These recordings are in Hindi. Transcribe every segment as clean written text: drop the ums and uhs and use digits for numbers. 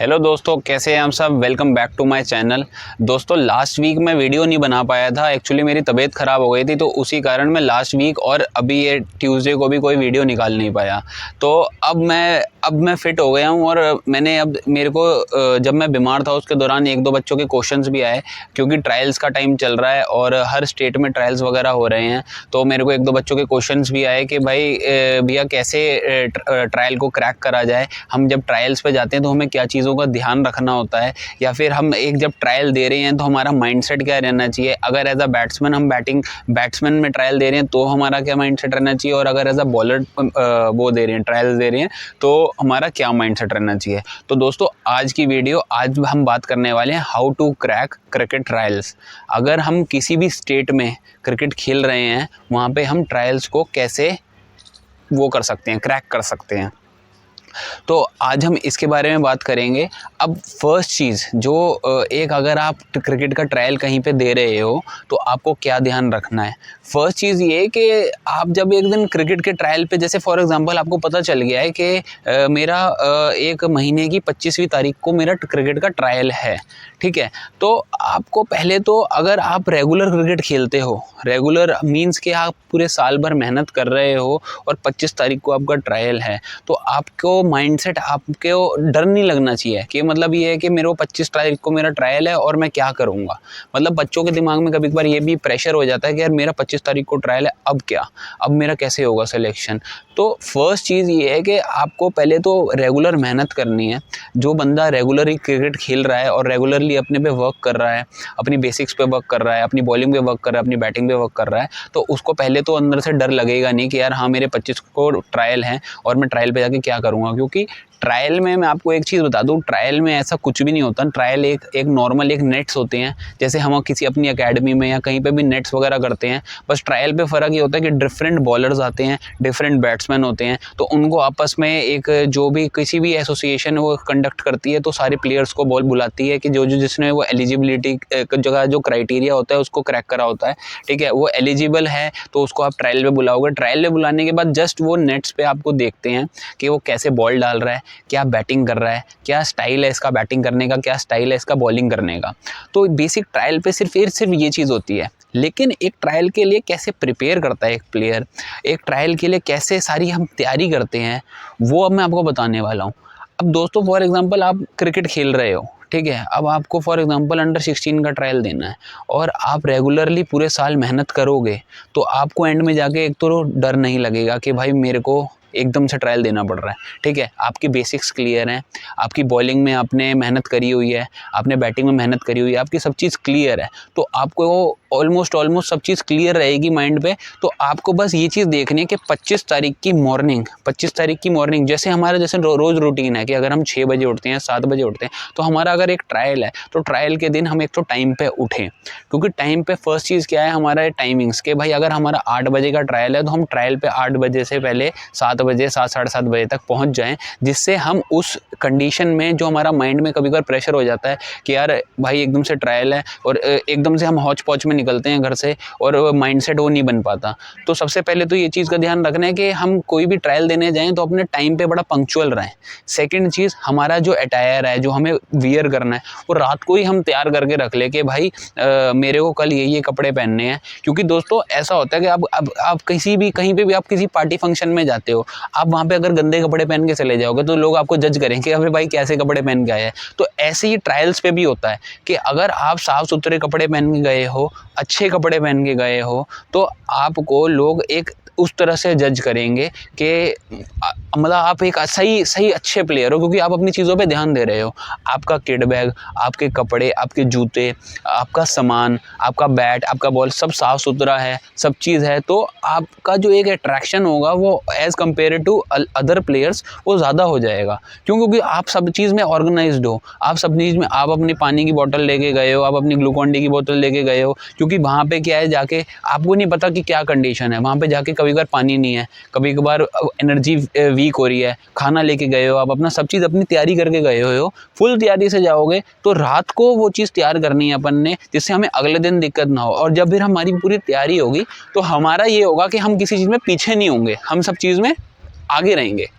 हेलो दोस्तों, कैसे हैं हम सब। Welcome back to my channel. दोस्तों, लास्ट वीक मैं वीडियो नहीं बना पाया था। एक्चुअली मेरी तबीयत ख़राब हो गई थी, तो उसी कारण मैं लास्ट वीक और अभी ये ट्यूसडे को भी कोई वीडियो निकाल नहीं पाया। तो अब मैं फ़िट हो गया हूँ और मैंने अब मेरे को जब मैं बीमार था उसके दौरान एक दो बच्चों के क्वेश्चंस भी आए, क्योंकि ट्रायल्स का टाइम चल रहा है और हर स्टेट में ट्रायल्स वगैरह हो रहे हैं। तो मेरे को एक दो बच्चों के क्वेश्चंस भी आए कि भाई भैया कैसे ट्रायल को क्रैक करा जाए। हम जब ट्रायल्स पे जाते हैं तो हमें क्या चीज़ों का ध्यान रखना होता है, या फिर हम एक जब ट्रायल दे रहे हैं तो हमारा माइंडसेट क्या रहना चाहिए। अगर एज अ बैट्समैन हम बैट्समैन में ट्रायल दे रहे हैं तो हमारा क्या माइंडसेट रहना चाहिए, और अगर एज अ बॉलर वो दे रहे हैं, ट्रायल्स दे रहे हैं, तो हमारा क्या माइंडसेट रहना चाहिए। तो दोस्तों, आज की वीडियो, आज हम बात करने वाले हैं how to crack cricket trials. अगर हम किसी भी स्टेट में क्रिकेट खेल रहे हैं, वहाँ पे हम ट्रायल्स को कैसे वो कर सकते हैं, क्रैक कर सकते हैं। तो आज हम इसके बारे में बात करेंगे। अब फर्स्ट चीज़ जो एक, अगर आप क्रिकेट का ट्रायल कहीं पे दे रहे हो तो आपको क्या ध्यान रखना है। फर्स्ट चीज़ ये कि आप जब एक दिन क्रिकेट के ट्रायल पे, जैसे फॉर एग्जांपल आपको पता चल गया है कि मेरा एक महीने की 25वीं तारीख को मेरा क्रिकेट का ट्रायल है, ठीक है। तो आपको पहले तो, अगर आप रेगुलर क्रिकेट खेलते हो, रेगुलर मीन्स कि आप पूरे साल भर मेहनत कर रहे हो और 25 तारीख को आपका ट्रायल है, तो आपको माइंडसेट, आपको डर नहीं लगना चाहिए कि मतलब ये है कि मेरे को 25 तारीख को मेरा ट्रायल है और मैं क्या करूँगा। मतलब बच्चों के दिमाग में कभी कभार ये भी प्रेशर हो जाता है कि यार मेरा 25 तारीख को ट्रायल है, अब क्या, अब मेरा कैसे होगा सिलेक्शन। तो फर्स्ट चीज़ ये है कि आपको पहले तो रेगुलर मेहनत करनी है। जो बंदा रेगुलरली क्रिकेट खेल रहा है और रेगुलरली अपने पे वर्क कर रहा है, अपनी बेसिक्स पे वर्क कर रहा है, अपनी बॉलिंग पे वर्क कर रहा है, अपनी बैटिंग पे वर्क कर रहा है, तो उसको पहले तो अंदर से डर लगेगा नहीं कि यार हाँ मेरे 25 को ट्रायल है और मैं ट्रायल पे जाके क्या करूँगा। क्योंकि ट्रायल में मैं आपको एक चीज़ बता दूं, ट्रायल में ऐसा कुछ भी नहीं होता। ट्रायल एक नॉर्मल एक नेट्स होते हैं, जैसे हम किसी अपनी एकेडमी में या कहीं पे भी नेट्स वगैरह करते हैं। बस ट्रायल पे फ़र्क ये होता है कि डिफरेंट बॉलर्स आते हैं, डिफरेंट बैट्समैन होते हैं, तो उनको आपस में एक, जो भी किसी भी एसोसिएशन वो कंडक्ट करती है, तो सारे प्लेयर्स को बॉल बुलाती है कि जो जिसने वो एलिजिबिलिटी जगह जो क्राइटेरिया होता है उसको क्रैक करा होता है, ठीक है, वो एलिजिबल है, तो उसको आप ट्रायल पे बुलाओगे। ट्रायल पे बुलाने के बाद जस्ट वो नेट्स पे आपको देखते हैं कि वो कैसे बॉल डाल रहा है, क्या बैटिंग कर रहा है, क्या स्टाइल है इसका बैटिंग करने का, क्या स्टाइल है इसका बॉलिंग करने का। तो बेसिक ट्रायल पे सिर्फ ये चीज़ होती है। लेकिन एक ट्रायल के लिए कैसे प्रिपेयर करता है एक प्लेयर, एक ट्रायल के लिए कैसे सारी हम तैयारी करते हैं, वो अब मैं आपको बताने वाला हूँ। अब दोस्तों, फॉर एग्जांपल आप क्रिकेट खेल रहे हो, ठीक है, अब आपको फॉर एग्जांपल अंडर 16 का ट्रायल देना है और आप रेगुलरली पूरे साल मेहनत करोगे, तो आपको एंड में जाके एक तो डर नहीं लगेगा कि भाई मेरे को एकदम से ट्रायल देना पड़ रहा है, ठीक है। आपकी बेसिक्स क्लियर हैं, आपकी बॉलिंग में आपने मेहनत करी हुई है, आपने बैटिंग में मेहनत करी हुई है, आपकी सब चीज़ क्लियर है, तो आपको ऑलमोस्ट सब चीज़ क्लियर रहेगी माइंड पे। तो आपको बस ये चीज़ देखनी है कि 25 तारीख की मॉर्निंग जैसे हमारा जैसे रोज़ रूटीन है कि अगर हम 6 बजे उठते हैं, 7 बजे उठते हैं, तो हमारा अगर एक ट्रायल है तो ट्रायल के दिन हम एक तो टाइम पे उठें। क्योंकि टाइम पे फर्स्ट चीज़ क्या है हमारा टाइमिंग्स, के भाई अगर हमारा 8 बजे का ट्रायल है तो हम ट्रायल पे 8 बजे से पहले 7 बजे, 7 साढ़े 7 बजे तक पहुंच जाएं, जिससे हम उस कंडीशन में, जो हमारा माइंड में कभी कभार प्रेशर हो जाता है कि यार भाई एकदम से ट्रायल है और एकदम से हम हौच पौच में निकलते हैं घर से और माइंडसेट वो नहीं बन पाता। तो सबसे पहले तो ये चीज़ का ध्यान रखना है कि हम कोई भी ट्रायल देने जाएं तो अपने टाइम पे बड़ा पंक्चुअल रहें। सेकंड चीज़, हमारा जो अटायर है, जो हमें वियर करना है, वो रात को ही हम तैयार करके रख ले कि भाई मेरे को कल ये कपड़े पहनने हैं। क्योंकि दोस्तों ऐसा होता है कि आप कहीं पे भी आप किसी पार्टी फंक्शन में जाते हो, आप वहाँ पे अगर गंदे कपड़े पहन के चले जाओगे तो लोग आपको जज करेंगे, अबे भाई कैसे कपड़े पहन के आए हैं। तो ऐसे ही ट्रायल्स पे भी होता है कि अगर आप साफ सुथरे कपड़े पहन के गए हो, अच्छे कपड़े पहन के गए हो, तो आपको लोग एक उस तरह से जज करेंगे कि मतलब आप एक सही अच्छे प्लेयर हो, क्योंकि आप अपनी चीज़ों पे ध्यान दे रहे हो। आपका किट बैग, आपके कपड़े, आपके जूते, आपका सामान, आपका बैट, आपका बॉल सब साफ़ सुथरा है, सब चीज़ है, तो आपका जो एक अट्रैक्शन होगा वो as compare to other players वो ज़्यादा हो जाएगा। क्योंकि आप सब चीज़ में ऑर्गेनाइज्ड हो, आप सब चीज़ में, आप अपनी पानी की बोतल लेके गए हो, आप अपनी ग्लूकॉन डी की बोतल लेके गए हो। क्योंकि वहाँ पे क्या है, जाके आपको नहीं पता कि क्या कंडीशन है, वहाँ पे जाके कभी कभार पानी नहीं है, कभी कभार एनर्जी वीक हो रही है, खाना लेके गए हो, आप अपना सब चीज़ अपनी तैयारी करके गए हो, फुल तैयारी से जाओगे, तो रात को वो चीज़ तैयार करनी है अपन ने, जिससे हमें अगले दिन दिक्कत ना हो। और जब फिर हमारी पूरी तैयारी होगी तो हमारा ये होगा कि हम किसी चीज़ में पीछे नहीं होंगे, हम सब चीज़ में आगे रहेंगे।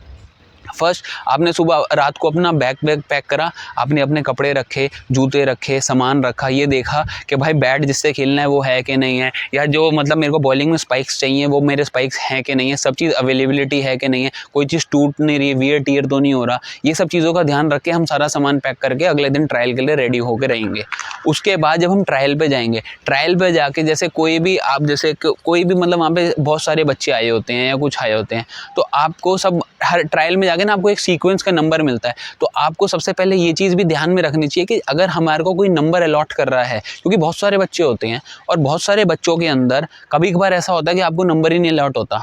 फर्स्ट आपने सुबह रात को अपना बैग पैक करा, आपने अपने कपड़े रखे, जूते रखे, सामान रखा, ये देखा कि भाई बैट जिससे खेलना है वो है कि नहीं है, या जो मतलब मेरे को बॉलिंग में स्पाइक्स चाहिए वो मेरे स्पाइक्स हैं कि नहीं है, सब चीज़ अवेलेबिलिटी है कि नहीं है, कोई चीज़ टूट नहीं रही है, वियर टियर तो नहीं हो रहा, ये सब चीज़ों का ध्यान रख के हम सारा सामान पैक करके अगले दिन ट्रायल के लिए रेडी होकर रहेंगे। उसके बाद जब हम ट्रायल पे जाएंगे, ट्रायल पे जाके जैसे कोई भी आप जैसे कोई भी मतलब वहाँ पे बहुत सारे बच्चे आए होते हैं या कुछ आए होते हैं, तो आपको सब हर ट्रायल में जाके ना आपको एक सीक्वेंस का नंबर मिलता है। तो आपको सबसे पहले ये चीज़ भी ध्यान में रखनी चाहिए कि अगर हमारे को कोई नंबर अलॉट कर रहा है, क्योंकि बहुत सारे बच्चे होते हैं और बहुत सारे बच्चों के अंदर कभी कभार ऐसा होता है कि आपको नंबर ही नहीं अलॉट होता,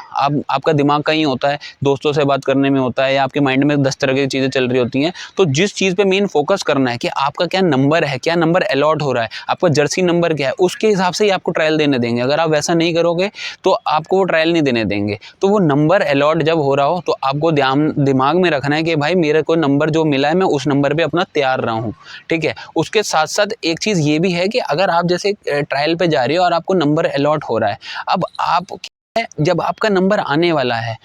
आपका दिमाग कहीं होता है, दोस्तों से बात करने में होता है, या आपके माइंड में 10 तरह की चीज़ें चल रही होती हैं। तो जिस चीज़ पे मेन फोकस करना है कि आपका क्या नंबर है, क्या नंबर अलॉट हो रहा है, आपका जर्सी नंबर क्या है, उसके हिसाब से ही आपको ट्रायल देने देंगे। अगर आप वैसा नहीं करोगे तो आपको वो ट्रायल नहीं देने देंगे। तो वो नंबर अलॉट जब हो रहा हो तो आपको दिमाग में रखना है कि भाई मेरे को नंबर जो मिला है मैं उस नंबर पे अपना तैयार रहा हूँ, ठीक है। उसके साथ साथ एक चीज़ ये भी है कि अगर आप जैसे ट्रायल पे जा रही हो और आपको नंबर अलॉट हो रहा है, अब आप जब आपका नंबर आने वाला है,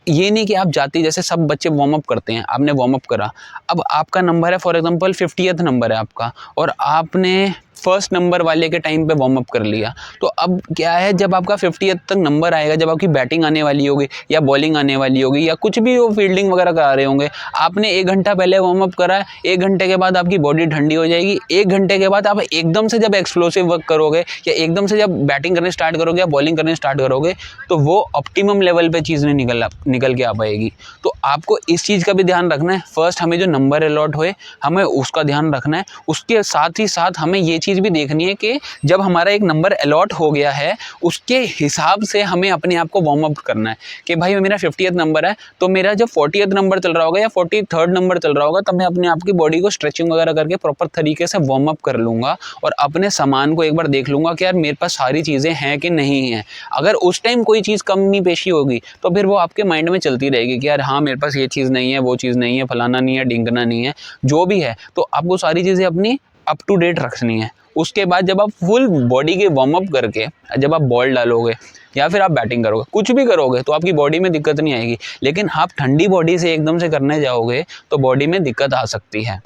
ये नहीं कि आप जाती जैसे सब बच्चे वार्म अप करते हैं, आपने वार्म अप करा, अब आपका नंबर है फॉर एग्जांपल 50th नंबर है आपका, और आपने फर्स्ट नंबर वाले के टाइम पे वार्म अप कर लिया, तो अब क्या है जब आपका 50th तक नंबर आएगा, जब आपकी बैटिंग आने वाली होगी या बॉलिंग आने वाली होगी या कुछ भी वो फील्डिंग वगैरह करा रहे होंगे, आपने 1 घंटा पहले वार्म अप करा है, 1 घंटे के बाद आपकी बॉडी ठंडी हो जाएगी, 1 घंटे के बाद आप एकदम से जब एक्सप्लोसिव वर्क करोगे या एकदम से जब बैटिंग करने स्टार्ट करोगे या बॉलिंग करने स्टार्ट करोगे, तो वो ऑप्टिमम लेवल पे चीज़ नहीं निकल के आ पाएगी। तो आपको इस चीज़ का भी ध्यान रखना है, फर्स्ट हमें जो नंबर अलॉट हुए हमें उसका ध्यान रखना है, उसके साथ ही साथ हमें ये चीज़ भी देखनी है कि जब हमारा एक नंबर अलॉट हो गया है उसके हिसाब से हमें अपने आप को वार्म अप करना है कि भाई मेरा 50th नंबर है, तो मेरा जब 40th नंबर चल रहा होगा या 43rd नंबर चल रहा होगा तब मैं अपने आप की बॉडी को स्ट्रेचिंग वगैरह करके प्रॉपर तरीके से वार्म अप कर लूँगा और अपने सामान को एक बार देख लूँगा कि यार मेरे पास सारी चीज़ें हैं कि नहीं हैं। अगर उस टाइम कोई चीज़ कमी पेशी होगी तो फिर वो आपके माइंड में चलती रहेगी कि यार हाँ मेरे पास ये चीज़ नहीं है, वो चीज़ नहीं है, फलाना नहीं है, ढिंकना नहीं है, जो भी है। तो आपको सारी चीज़ें अपनी अप टू डेट रखनी है। उसके बाद जब आप फुल बॉडी के वार्म अप करके जब आप बॉल डालोगे या फिर आप बैटिंग करोगे, कुछ भी करोगे, तो आपकी बॉडी में दिक्कत नहीं आएगी। लेकिन आप ठंडी बॉडी से एकदम से करने जाओगे तो बॉडी में दिक्कत आ सकती है।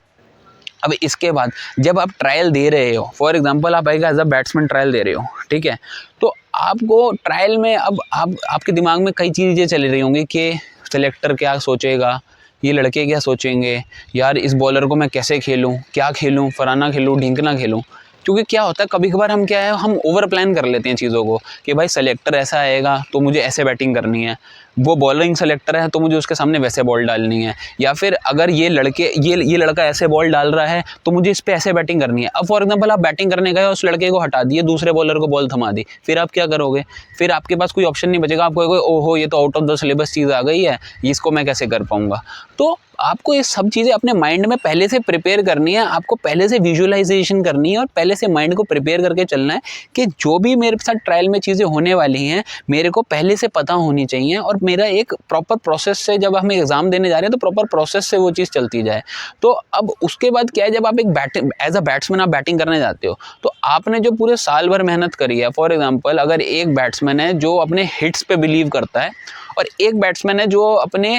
अब इसके बाद जब आप ट्रायल दे रहे हो, फॉर एग्जांपल आप एज अ बैट्समैन ट्रायल दे रहे हो, ठीक है, तो आपको ट्रायल में अब आपके दिमाग में कई चीज़ें चल रही होंगी कि सेलेक्टर क्या सोचेगा, ये लड़के क्या सोचेंगे, यार इस बॉलर को मैं कैसे खेलूँ, क्या खेलूँ, फलाना खेलूँ, ढिंकना खेलूँ। क्योंकि क्या होता है कभी कभार हम क्या है हम ओवर प्लान कर लेते हैं चीज़ों को कि भाई सेलेक्टर ऐसा आएगा तो मुझे ऐसे बैटिंग करनी है, वो बॉलिंग सेलेक्टर है तो मुझे उसके सामने वैसे बॉल डालनी है, या फिर अगर ये लड़का ऐसे बॉल डाल रहा है तो मुझे इस पे ऐसे बैटिंग करनी है। अब फॉर एग्जांपल आप बैटिंग करने गए उस लड़के को हटा दिए, दूसरे बॉलर को बॉल थमा दी, फिर आप क्या करोगे? फिर आपके पास कोई ऑप्शन नहीं बचेगा, आप कहोगे ओहो ये तो आउट ऑफ द सिलेबस चीज़ आ गई है, इसको मैं कैसे कर पाऊँगा। तो आपको ये सब चीज़ें अपने माइंड में पहले से प्रिपेयर करनी है, आपको पहले से विजुअलाइजेशन करनी है और पहले से माइंड को प्रिपेयर करके चलना है कि जो भी मेरे साथ ट्रायल में चीज़ें होने वाली हैं मेरे को पहले से पता होनी चाहिए और मेरा एक प्रॉपर प्रोसेस से जब हम एग्ज़ाम देने जा रहे हैं तो प्रॉपर प्रोसेस से वो चीज़ चलती जाए। तो अब उसके बाद क्या है, जब आप एक एज अ बैट्समैन आप बैटिंग करने जाते हो तो आपने जो पूरे साल भर मेहनत करी है, फॉर एग्जाम्पल अगर एक बैट्समैन है जो अपने हिट्स पे बिलीव करता है और एक बैट्समैन है जो अपने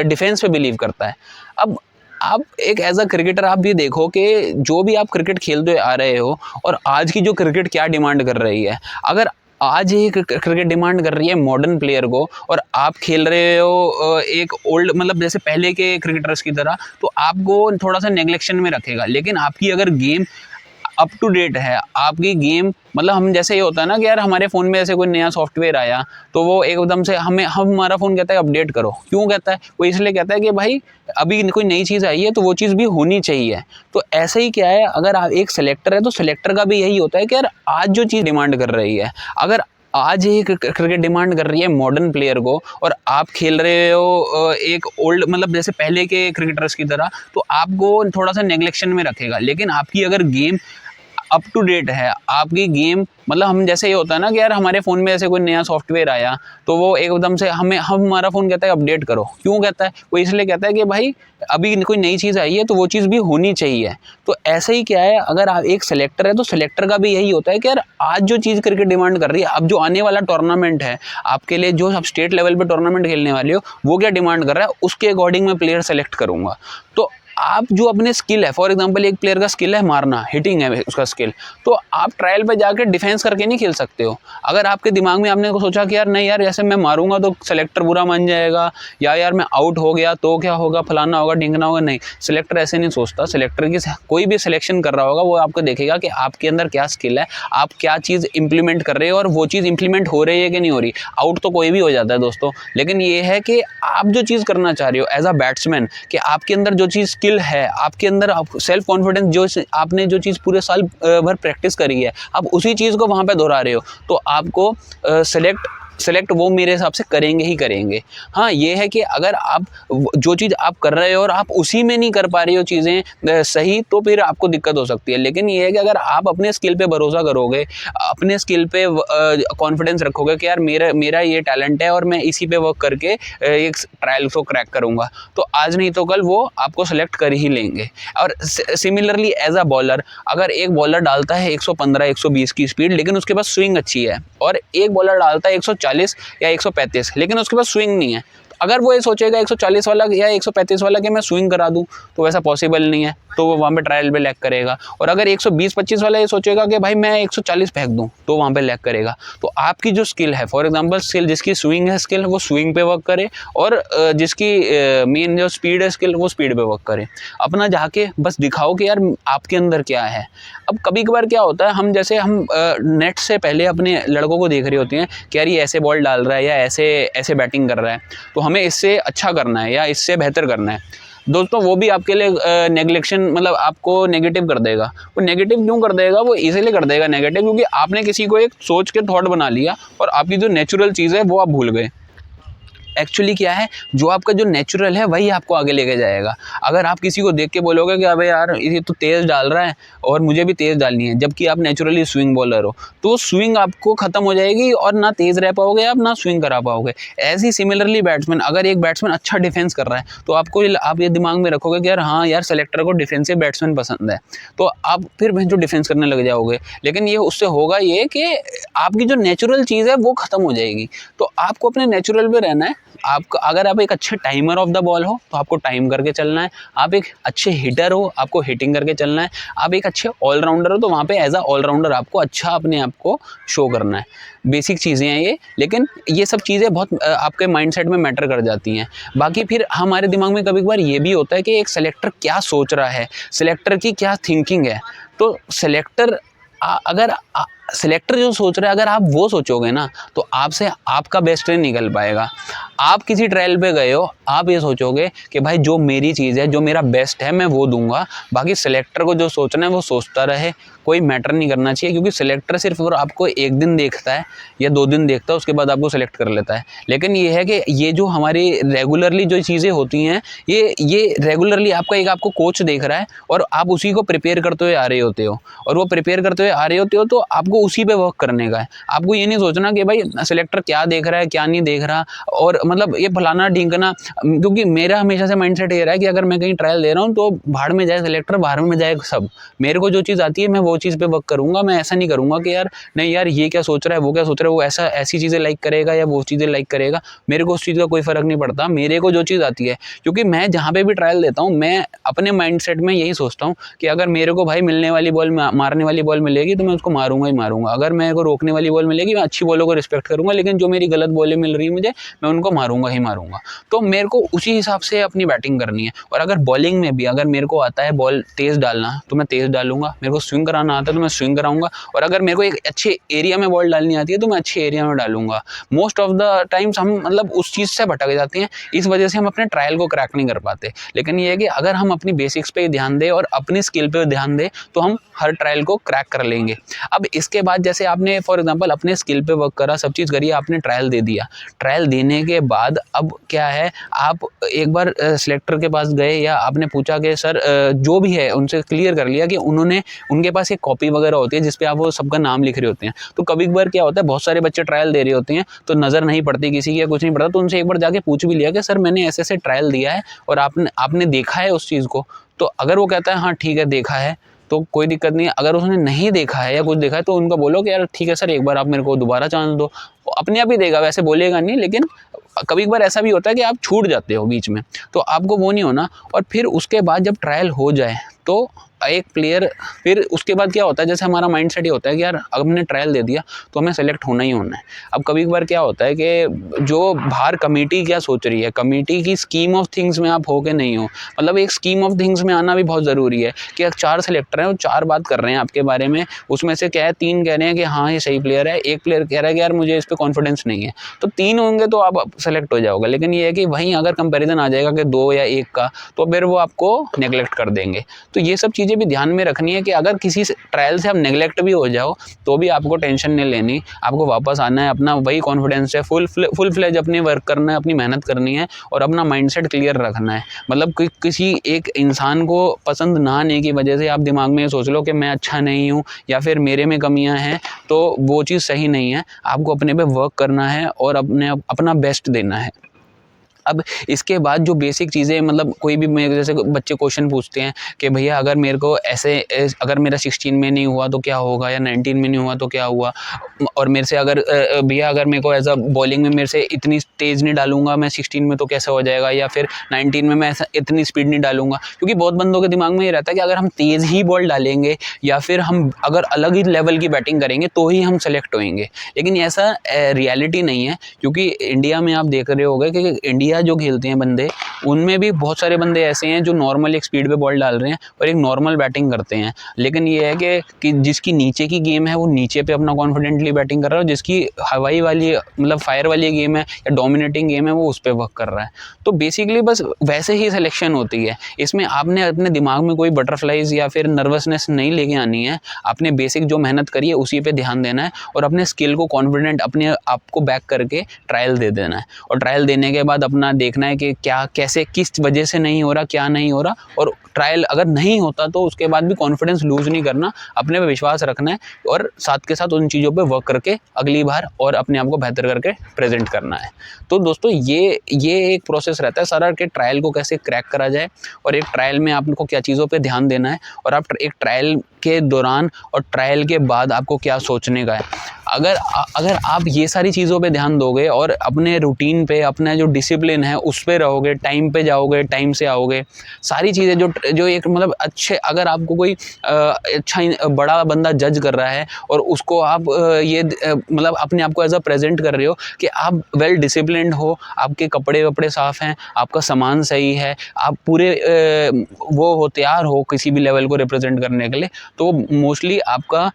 डिफेंस पे बिलीव करता है। अब आप एक एज अ क्रिकेटर आप भी देखो कि जो भी आप क्रिकेट खेलते आ रहे हो और आज की जो क्रिकेट क्या डिमांड कर रही है, अगर आज एक क्रिकेट डिमांड कर रही है मॉडर्न प्लेयर को और आप खेल रहे हो एक ओल्ड मतलब जैसे पहले के क्रिकेटर्स की तरह, तो आपको थोड़ा सा नेग्लेक्शन में रखेगा। लेकिन आपकी अगर गेम अप टू डेट है, आपकी गेम मतलब हम जैसे ये होता है ना कि यार हमारे फ़ोन में ऐसे कोई नया सॉफ्टवेयर आया तो वो एकदम से हमारा फ़ोन कहता है अपडेट करो। क्यों कहता है? वो इसलिए कहता है कि भाई अभी कोई नई चीज़ आई है तो वो चीज़ भी होनी चाहिए। तो ऐसे ही क्या है, अगर आप एक सेलेक्टर है तो सेलेक्टर का भी यही होता है कि यार आज जो चीज़ डिमांड कर रही है, अगर आज एक क्रिकेट डिमांड कर रही है मॉडर्न प्लेयर को और आप खेल रहे हो एक ओल्ड मतलब जैसे पहले के क्रिकेटर्स की तरह, तो आपको थोड़ा सा नेग्लेक्शन में रखेगा। लेकिन आपकी अगर गेम अप टू डेट है, आपकी गेम मतलब हम जैसे ये होता है ना कि यार हमारे फ़ोन में ऐसे कोई नया सॉफ्टवेयर आया तो वो एकदम से हमारा फ़ोन कहता है अपडेट करो। क्यों कहता है? वो इसलिए कहता है कि भाई अभी कोई नई चीज़ आई है तो वो चीज़ भी होनी चाहिए। तो ऐसे ही क्या है, अगर आप एक सेलेक्टर है तो सेलेक्टर का भी यही होता है कि यार आज जो चीज़ क्रिकेट डिमांड कर रही है, अब जो आने वाला टूर्नामेंट है आपके लिए, जो आप स्टेट लेवल पे टूर्नामेंट खेलने वाले हो, वो क्या डिमांड कर रहा है, उसके अकॉर्डिंग मैं प्लेयर सेलेक्ट करूँगा। तो आप जो अपने स्किल है, फॉर एग्जांपल एक प्लेयर का स्किल है मारना, हिटिंग है उसका स्किल, तो आप ट्रायल पे जाके डिफेंस करके नहीं खेल सकते हो। अगर आपके दिमाग में आपने सोचा कि यार नहीं यार ऐसे मैं मारूंगा तो सेलेक्टर बुरा मान जाएगा, या यार मैं आउट हो गया तो क्या होगा, फलाना होगा ढिंगना होगा, नहीं, सेलेक्टर ऐसे नहीं सोचता। सेलेक्टर की कोई भी सिलेक्शन कर रहा होगा वो आपको देखेगा कि आपके अंदर क्या स्किल है, आप क्या चीज़ इंप्लीमेंट कर रहे हो और वो चीज़ इंप्लीमेंट हो रही है कि नहीं हो रही। आउट तो कोई भी हो जाता है दोस्तों, लेकिन ये है कि आप जो चीज़ करना चाह रहे हो एज अ बैट्समैन, कि आपके अंदर जो चीज़ स्किल है, आपके अंदर सेल्फ कॉन्फिडेंस, जो आपने जो चीज़ पूरे साल भर प्रैक्टिस करी है, आप उसी चीज़ को वहाँ पे दोहरा रहे हो, तो आपको सेलेक्ट वो मेरे हिसाब से करेंगे ही करेंगे। हाँ, ये है कि अगर आप जो चीज़ आप कर रहे हो और आप उसी में नहीं कर पा रही हो चीज़ें सही, तो फिर आपको दिक्कत हो सकती है। लेकिन ये है कि अगर आप अपने स्किल पे भरोसा करोगे, अपने स्किल पे कॉन्फिडेंस रखोगे कि यार मेरा ये टैलेंट है और मैं इसी पे वर्क करके एक ट्रायल को क्रैक करूँगा, तो आज नहीं तो कल वो आपको सेलेक्ट कर ही लेंगे। और सिमिलरली एज अ बॉलर, अगर एक बॉलर डालता है 115 120 की स्पीड, लेकिन उसके पास स्विंग अच्छी है, और एक बॉलर डालता है 140 या 135, लेकिन उसके पास स्विंग नहीं है, अगर वो ये सोचेगा 140 वाला या 135 वाला कि मैं स्विंग करा दूं, तो वैसा पॉसिबल नहीं है, तो वो वहाँ पे ट्रायल पे लैग करेगा। और अगर 120-25 वाला ये सोचेगा कि भाई मैं 140 फेंक दूं, तो वहाँ पे लैग करेगा। तो आपकी जो स्किल है, फॉर एग्जांपल स्किल, जिसकी स्विंग है स्किल, वो स्विंग पे वर्क करे, और जिसकी मेन जो स्पीड है स्किल, वो स्पीड पे वर्क करे। अपना जाके बस दिखाओ कि यार आपके अंदर क्या है। अब कभी कभार क्या होता है, हम नेट से पहले अपने लड़कों को देख रहे होते हैं कि यार ये ऐसे बॉल डाल रहा है या ऐसे ऐसे बैटिंग कर रहा है, तो हमें इससे अच्छा करना है या इससे बेहतर करना है। दोस्तों वो भी आपके लिए नेग्लेक्शन, मतलब आपको नेगेटिव कर देगा। वो नेगेटिव क्यों कर देगा? वो इसीलिए कर देगा नेगेटिव क्योंकि आपने किसी को एक सोच के थॉट बना लिया और आपकी जो नेचुरल चीज़ है वो आप भूल गए। एक्चुअली क्या है, जो आपका जो नेचुरल है वही आपको आगे लेके जाएगा। अगर आप किसी को देख के बोलोगे कि अबे यार ये तो तेज़ डाल रहा है और मुझे भी तेज़ डालनी है, जबकि आप नेचुरली स्विंग बॉलर हो, तो स्विंग आपको ख़त्म हो जाएगी और ना तेज़ रह पाओगे आप, ना स्विंग करा पाओगे। ऐसे ही सिमिलरली बैट्समैन, अगर एक बैट्समैन अच्छा डिफेंस कर रहा है तो आप ये दिमाग में रखोगे कि यार हाँ यार सेलेक्टर को डिफेंसिव बैट्समैन पसंद है, तो आप फिर जो डिफेंस करने लग जाओगे। लेकिन ये उससे होगा ये कि आपकी जो नेचुरल चीज़ है वो ख़त्म हो जाएगी। तो आपको अपने नेचुरल पे रहना है। आपका अगर आप एक अच्छे टाइमर ऑफ द बॉल हो तो आपको टाइम करके चलना है। आप एक अच्छे हिटर हो, आपको हिटिंग करके चलना है। आप एक अच्छे ऑलराउंडर हो तो वहाँ पे एज अ ऑलराउंडर आपको अच्छा अपने आप को शो करना है। बेसिक चीज़ें हैं ये, लेकिन ये सब चीज़ें बहुत आपके माइंडसेट में मैटर कर जाती हैं। बाकी फिर हमारे दिमाग में कभी कभार ये भी होता है कि एक सेलेक्टर क्या सोच रहा है, सेलेक्टर की क्या थिंकिंग है। तो सेलेक्टर अगर सेलेक्टर जो सोच रहा है, अगर आप वो सोचोगे ना, तो आपसे आपका बेस्ट नहीं निकल पाएगा। आप किसी ट्रायल पे गए हो, आप ये सोचोगे कि भाई जो मेरी चीज़ है, जो मेरा बेस्ट है, मैं वो दूंगा। बाकी सेलेक्टर को जो सोचना है वो सोचता रहे, कोई मैटर नहीं करना चाहिए, क्योंकि सेलेक्टर सिर्फ और आपको एक दिन देखता है या 2 दिन देखता है, उसके बाद आपको सेलेक्ट कर लेता है। लेकिन ये है कि ये जो हमारी रेगुलरली जो चीज़ें होती हैं, ये रेगुलरली आपको कोच देख रहा है और आप उसी को प्रिपेयर करते हुए आ रहे होते हो, और वो प्रिपेयर करते हुए आ रहे होते हो तो आपको उसी पे वर्क करने का है। आपको ये नहीं सोचना कि भाई सेलेक्टर क्या देख रहा है, क्या नहीं देख रहा, और मतलब ये फलाना ढींकना। क्योंकि मेरा हमेशा से माइंडसेट ये रहा है कि अगर मैं कहीं ट्रायल दे रहा हूँ तो भाड़ में जाए सेलेक्टर, भाड़ में जाए सब। मेरे को जो चीज़ आती है मैं वो चीज़ पे वर्क करूँगा। मैं ऐसा नहीं करूँगा कि यार नहीं यार ये क्या सोच रहा है, वो क्या सोच रहा है, वो ऐसी चीज़ें लाइक करेगा या वो चीज़ें लाइक करेगा। मेरे को उस चीज़ का कोई फ़र्क नहीं पड़ता, मेरे को जो चीज़ आती है। क्योंकि मैं जहाँ पे भी ट्रायल देता हूँ, मैं अपने माइंडसेट में यही सोचता हूँ कि अगर मेरे को भाई मिलने वाली बॉल, मारने वाली बॉल मिलेगी तो मैं उसको मारूंगा ही मारूंगा। अगर मेरे को रोकने वाली बॉल मिलेगी, मैं अच्छी बॉलों को रिस्पेक्ट करूंगा, लेकिन जो मेरी गलत बॉलें मिल रही है मुझे, मैं उनको मारूंगा ही मारूंगा। तो मेरे को उसी हिसाब से अपनी बैटिंग करनी है। और अगर बॉलिंग में भी अगर मेरे को आता है बॉल तेज़ डालना तो मैं तेज़ डालूंगा, मेरे को स्विंग कराना आता है तो मैं स्विंग कराऊंगा, और अगर मेरे को एक अच्छे एरिया में बॉल डालनी आती है तो मैं अच्छे एरिया में डालूंगा। मोस्ट ऑफ द टाइम्स हम मतलब उस चीज़ से भटक जाते हैं, इस वजह से हम अपने ट्रायल को क्रैक नहीं कर पाते। लेकिन ये है कि अगर हम अपनी बेसिक्स पे ध्यान दें और अपनी स्किल पे ध्यान दें तो हम हर ट्रायल को क्रैक कर लेंगे। अब इसके बाद जैसे आपने फॉर एग्जांपल अपने स्किल पे वर्क करा, सब चीज़ करी, आपने ट्रायल दे दिया। ट्रायल देने के बाद अब क्या है, आप एक बार सिलेक्टर के पास गए या आपने पूछा कि सर जो भी है, उनसे क्लियर कर लिया कि उनके पास ऐसे कॉपी वगैरह होती है जिसपे आप वो सबका नाम लिख रहे होते हैं। तो कभी कभार क्या होता है, बहुत सारे बच्चे ट्रायल दे रहे होते हैं तो नज़र नहीं पड़ती किसी की या कुछ नहीं पड़ता, तो उनसे एक बार जाके पूछ भी लिया कि सर मैंने ऐसे ऐसे ट्रायल दिया है और आपने देखा है उस चीज़ को। तो अगर वो कहता है हाँ ठीक है देखा है तो कोई दिक्कत नहीं है। अगर उसने नहीं देखा है या कुछ देखा है तो उनको बोलो कि यार ठीक है सर एक बार आप मेरे को दोबारा चांस दो। वो अपने आप ही देगा, वैसे बोलेगा नहीं, लेकिन कभी कभार ऐसा भी होता है कि आप छूट जाते हो बीच में, तो आपको वो नहीं होना। और फिर उसके बाद जब ट्रायल हो जाए तो एक प्लेयर, फिर उसके बाद क्या होता है, जैसे हमारा माइंड सेट ये होता है कि यार अब हमने ट्रायल दे दिया तो हमें सेलेक्ट होना ही होना है। अब कभी कभार क्या होता है कि जो बाहर कमेटी क्या सोच रही है, कमेटी की स्कीम ऑफ थिंग्स में आप हो के नहीं हो। मतलब एक स्कीम ऑफ थिंग्स में आना भी बहुत ज़रूरी है कि 4 सेलेक्टर हैं, वो 4 बात कर रहे हैं आपके बारे में, उसमें से क्या है 3 कह रहे हैं कि हाँ ये सही प्लेयर है, एक प्लेयर कह रहा है कि यार मुझे इस पर कॉन्फिडेंस नहीं है। तो 3 होंगे तो आप सेलेक्ट हो जाओगे। लेकिन ये है कि वहीं अगर कंपेरिजन आ जाएगा कि 2 या 1 का, तो फिर वो आपको नेगलेक्ट कर देंगे। तो ये सब चीज़ें भी ध्यान में रखनी है कि अगर किसी ट्रायल से आप नेगलेक्ट भी हो जाओ तो भी आपको टेंशन नहीं लेनी, आपको वापस आना है, अपना वही कॉन्फिडेंस है, फुल फ्लेज अपने वर्क करना है, अपनी मेहनत करनी है और अपना माइंडसेट क्लियर रखना है। मतलब किसी एक इंसान को पसंद ना आने की वजह से आप दिमाग में सोच लो कि मैं अच्छा नहीं हूँ या फिर मेरे में कमियाँ हैं, तो वो चीज़ सही नहीं है। आपको अपने पे वर्क करना है और अपना बेस्ट देना है। अब इसके बाद जो बेसिक चीज़ें, मतलब कोई भी मेरे जैसे बच्चे क्वेश्चन पूछते हैं कि भैया अगर मेरे को अगर मेरा 16 में नहीं हुआ तो क्या होगा, या 19 में नहीं हुआ तो क्या हुआ, और मेरे से अगर भैया अगर मेरे को एज अ बॉलिंग में मेरे से इतनी तेज़ नहीं डालूंगा मैं 16 में तो कैसे हो जाएगा, या फिर 19 में मैं ऐसा इतनी स्पीड नहीं डालूंगा। क्योंकि बहुत बंदों के दिमाग में ये रहता है कि अगर हम तेज़ ही बॉल डालेंगे या फिर हम अगर अलग ही लेवल की बैटिंग करेंगे तो ही हम सेलेक्ट होंगे। लेकिन ऐसा रियलिटी नहीं है, क्योंकि इंडिया में आप देख रहे होंगे कि इंडिया जो खेलते हैं बंदे, उनमें भी बहुत सारे बंदे ऐसे हैं जो नॉर्मल एक स्पीड पे बॉल डाल रहे हैं और एक नॉर्मल बैटिंग करते हैं। लेकिन ये है कि जिसकी नीचे की गेम है वो नीचे पे अपना कॉन्फिडेंटली बैटिंग कर रहा है, और जिसकी हवाई वाली मतलब फायर वाली गेम है या डोमिनेटिंग गेम है वो उस पर वर्क कर रहा है। तो बेसिकली बस वैसे ही सिलेक्शन होती है। इसमें आपने अपने दिमाग में कोई बटरफ्लाइज या फिर नर्वसनेस नहीं लेके आनी है। आपने बेसिक जो मेहनत करी है उसी पे ध्यान देना है और अपने स्किल को कॉन्फिडेंट अपने आप को बैक करके ट्रायल दे देना है। और ट्रायल देने के बाद अपना देखना है कि क्या कैसे किस वजह से नहीं हो रहा, क्या नहीं हो रहा, और ट्रायल अगर नहीं होता तो उसके बाद भी कॉन्फिडेंस लूज़ नहीं करना, अपने पे विश्वास रखना है और साथ के साथ उन चीज़ों पे वर्क करके अगली बार और अपने आप को बेहतर करके प्रेजेंट करना है। तो दोस्तों ये एक प्रोसेस रहता है सारा कि ट्रायल को कैसे क्रैक करा जाए और एक ट्रायल में आपको क्या चीज़ों पे ध्यान देना है और आप एक ट्रायल के दौरान और ट्रायल के बाद आपको क्या सोचने का है। अगर आप ये सारी चीज़ों पे ध्यान दोगे और अपने रूटीन पे, अपना जो डिसिप्लिन है उस पे रहोगे, टाइम पे जाओगे, टाइम से आओगे, सारी चीज़ें जो एक मतलब अच्छे, अगर आपको कोई अच्छा बड़ा बंदा जज कर रहा है और उसको आप मतलब अपने आप को एज अ प्रेजेंट कर रहे हो कि आप वेल डिसिप्लिन्ड हो, आपके कपड़े वपड़े साफ़ हैं, आपका सामान सही है, आप पूरे वो हो तैयार हो किसी भी लेवल को रिप्रेजेंट करने के लिए, तो मोस्टली आपका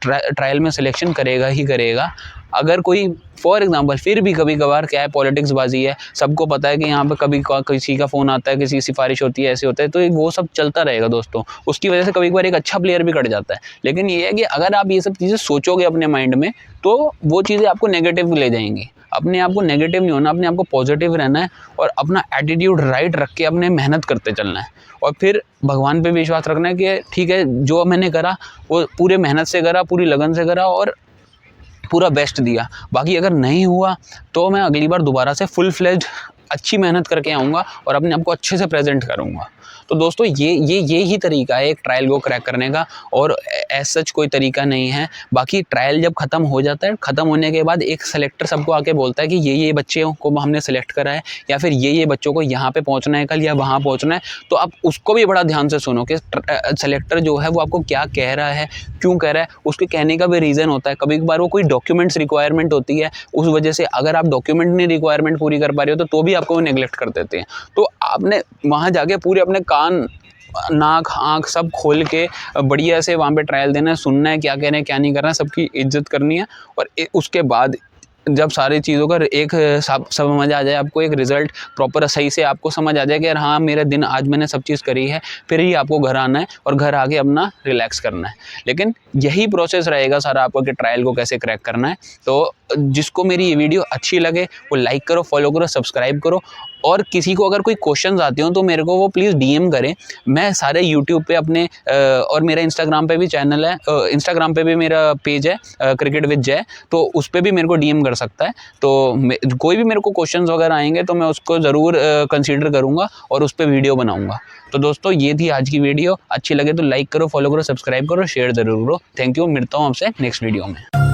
ट्रायल में सिलेक्शन करेगा ही करेगा। अगर कोई फॉर एग्जांपल फिर भी कभी कभार क्या है, पॉलिटिक्स बाजी है, सबको पता है कि यहाँ पे कभी किसी का फ़ोन आता है, किसी की सिफारिश होती है, ऐसे होता है, तो वो सब चलता रहेगा दोस्तों। उसकी वजह से कभी कभार एक अच्छा प्लेयर भी कट जाता है। लेकिन ये है कि अगर आप ये सब चीज़ें सोचोगे अपने माइंड में तो वो चीज़ें आपको नेगेटिव ले जाएंगी। अपने आप को नेगेटिव नहीं होना, अपने आप को पॉजिटिव रहना है और अपना एटीट्यूड राइट रख के अपने मेहनत करते चलना है। और फिर भगवान पे विश्वास रखना है कि ठीक है जो मैंने करा वो पूरे मेहनत से करा, पूरी लगन से करा और पूरा बेस्ट दिया। बाकी अगर नहीं हुआ तो मैं अगली बार दोबारा से फुल फ्लेज अच्छी मेहनत करके आऊँगा और अपने आप को अच्छे से प्रेजेंट करूँगा। तो दोस्तों ये ही तरीका है एक ट्रायल को क्रैक करने का, और एज सच कोई तरीका नहीं है। बाकी ट्रायल जब ख़त्म हो जाता है, ख़त्म होने के बाद एक सेलेक्टर सबको आके बोलता है कि ये बच्चे को हमने सेलेक्ट करा है या फिर ये बच्चों को यहाँ पे पहुँचना है कल या वहाँ पहुँचना है। तो आप उसको भी बड़ा ध्यान से सुनो कि सेलेक्टर जो है वो आपको क्या कह रहा है, क्यों कह रहा है, उसके कहने का भी रीज़न होता है। कभी कभार वो कोई डॉक्यूमेंट्स रिक्वायरमेंट होती है, उस वजह से अगर आप डॉक्यूमेंट नहीं रिक्वायरमेंट पूरी कर पा रहे हो तो भी आपको वो नेगलेक्ट कर देते हैं। तो आपने वहाँ जाके पूरे अपने कान नाक आँख सब खोल के बढ़िया से वहाँ पे ट्रायल देना है, सुनना है क्या कह रहे हैं क्या नहीं कर रहे हैं, सबकी इज्जत करनी है और उसके बाद जब सारी चीज़ों का एक समझ आ जाए आपको, एक रिज़ल्ट प्रॉपर सही से आपको समझ आ जाए कि यार हाँ मेरा दिन आज मैंने सब चीज़ करी है, फिर ही आपको घर आना है और घर आके अपना रिलैक्स करना है। लेकिन यही प्रोसेस रहेगा सारा आपको कि ट्रायल को कैसे क्रैक करना है। तो जिसको मेरी ये वीडियो अच्छी लगे वो लाइक करो, फॉलो करो, सब्सक्राइब करो, और किसी को अगर कोई क्वेश्चंस आते हो तो मेरे को वो प्लीज़ डीएम करें। मैं सारे यूट्यूब पे अपने और मेरा इंस्टाग्राम पे भी चैनल है, इंस्टाग्राम पे भी मेरा पेज है क्रिकेट विद जय, तो उस पर भी मेरे को डीएम कर सकता है। तो कोई भी मेरे को क्वेश्चंस वगैरह आएंगे तो मैं उसको ज़रूर कंसीडर करूँगा और उस पर वीडियो बनाऊँगा। तो दोस्तों ये थी आज की वीडियो, अच्छी लगे तो लाइक करो, फॉलो करो, सब्सक्राइब करो, शेयर ज़रूर करो। थैंक यू, मिलता हूँ आपसे नेक्स्ट वीडियो में।